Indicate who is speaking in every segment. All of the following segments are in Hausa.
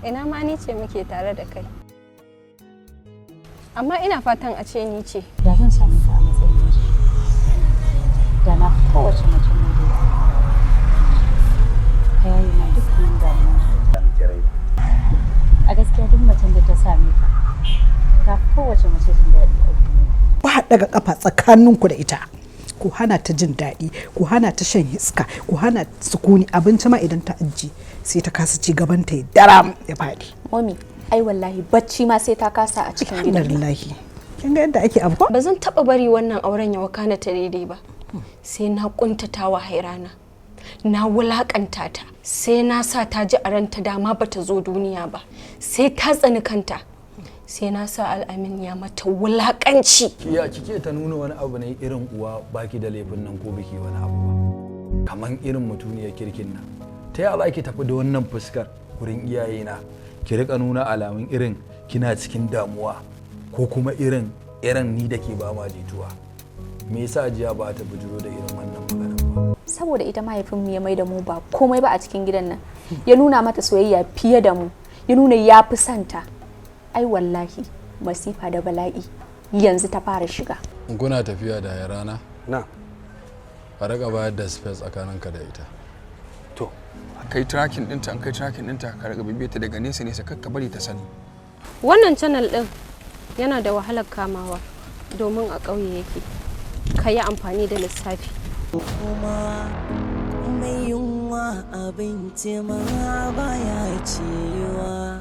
Speaker 1: Ina ma ni ce muke tare da kai. Amma ina fatan a ce ni ce.
Speaker 2: Da zan sami ka a matsayin miji. Da na kowace mace ne da ta yayi na dukkanin damuwa. A gaskiya duk macen da ta same ka ta fi kowace mace jin daɗi a duniya.
Speaker 3: Ku haɗa kafa tsakaninku da ita. Ku hana ta jin daɗi, ku hana ta shan iska, ku hana sukuni. Abinci ma idan ta ajiye sai ta kasa ci gaban ta ya daram ya faɗi.
Speaker 2: Mami, ai wallahi bacci ma sai ta kasa a cikin gidan.
Speaker 3: Alhamdulillah. Kin ga yadda ake abu?
Speaker 1: Ba zan taɓa bari wannan auren ya wakana ta daidai ba. Sai na kuntata wa Hairana. Na wulakanta ta. Sai na sa ta ji a ranta dama bata zo duniya ba. Sai ta tsani kanta. Sai na sa al'amin ya mata wulakanci.
Speaker 4: Ya kike ta nuna wani abu ne irin uwa baki da laifin nan ko biki wani abu ba. Kaman irin mutuniyar kirkin nan. Ta ya za ki tafi da wannan fuskar gurin iyayena ki rika nuna alamun irin kina cikin damuwa ko kuma irin ni da ke ba ma jituwa. Me yasa jiya ba ta bujuro da irin wannan maganar ba?
Speaker 2: Saboda ita mahaifinmu ya mai da mu ba komai ba a cikin gidan nan. Ya nuna mata soyayya fiye da mu. Ya nuna ya fi santa. Ai wallahi masifa da bala'i yanzu ta fara shiga.
Speaker 5: Kuna tafiya da Hairana?
Speaker 6: Na.
Speaker 5: A raka bayar da space tsakaninka da ita.
Speaker 6: To, kai tracking ɗinta, an kai tracking ɗinta ka raka bibiyarta daga nesa nesa kakka bari ta sani.
Speaker 1: Wannan channel ɗin yana da wahalar kamawa domin a ƙauye yake. Ka yi amfani da lissafi.
Speaker 7: Kuma mai yunwa abinci ma baya ciwa.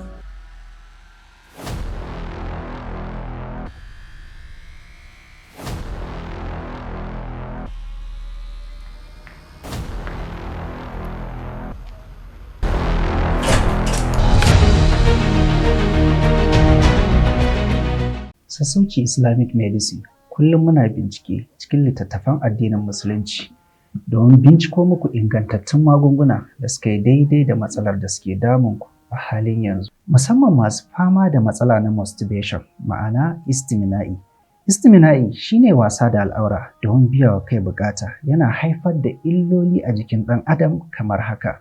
Speaker 8: Sassauci Islamic Medicine kullum muna bincike cikin littattafan addinin Musulunci domin binciko muku ingantattun magunguna da suka yi daidai da matsalar da suke damunku a halin yanzu. Musamman masu fama da matsala na masturbation, ma'ana istimina'i. Istimina'i shine wasa da al'aura domin biya wa kai bukata. Yana haifar da illoli a jikin ɗan adam kamar haka.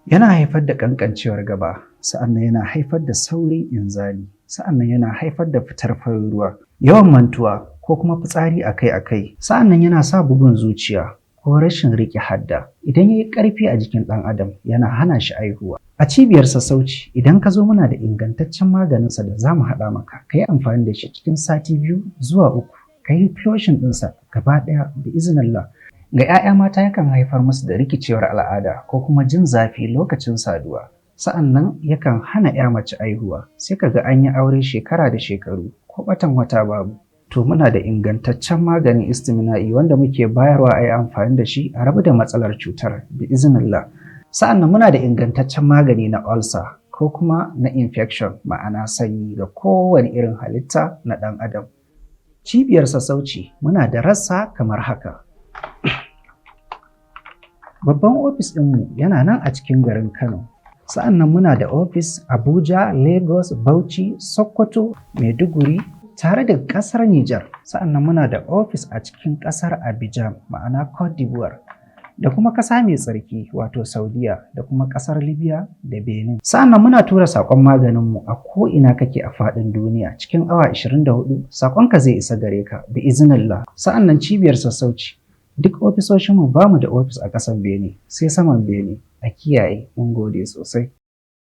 Speaker 8: Yana haifar da ƙanƙancewar gaba, sa'annan yana haifar da saurin inzali. Sa'annan yana haifar da fitar farin ruwa, yawan mantuwa ko kuma fitsari akai-akai. Sa'annan yana sa bugun zuciya ko rashin riƙe hadda. Idan ya yi ƙarfi a jikin ɗan adam yana hana shi aihuwa. A cibiyar sassauci idan ka zo muna da ingantaccen maganinsa da za mu haɗa maka, ka yi amfani da shi cikin sati 2 zuwa 3. Ka yi flushing ɗinsa gaba ɗaya da iznillah. Ga 'ya'ya mata yakan haifar musu da rikicewar al'ada ko kuma jin zafi lokacin saduwa. Sa'annan yakan hana 'ya mace aihuwa, sai kaga an yi aure shekara da shekaru ko batan wata babu. To muna da ingantaccen maganin istimina'i wanda muke bayarwa a yi amfani da shi a rabu da matsalar cutar bi iznillah. Sa'annan muna da ingantaccen magani na ulcer ko kuma na infection, ma'ana sanyi ga kowane irin halitta na ɗan adam. Cibiyar sassauci muna da rassa kamar haka. Babban ofis ɗinmu yana nan a cikin garin Kano. Sa'annan muna da ofis Abuja, Lagos, Bauchi, Sokoto, Maiduguri tare da ƙasar Nijar. Sa'annan muna da ofis a cikin ƙasar Abidjan, ma'ana Cote d'Ivoire, da kuma ƙasa mai tsarki wato Saudiya, da kuma ƙasar Libya da Benin. Sa'annan muna tura saƙon maganinmu a ko'ina kake a faɗin duniya cikin awa 24 saƙonka zai isa gare ka bi iznillah. Sa'annan cibiyar sassauci duk ofisoshinmu ba mu da ofis a ƙasar Benin sai saman Benin. A kiyaye, mun gode sosai.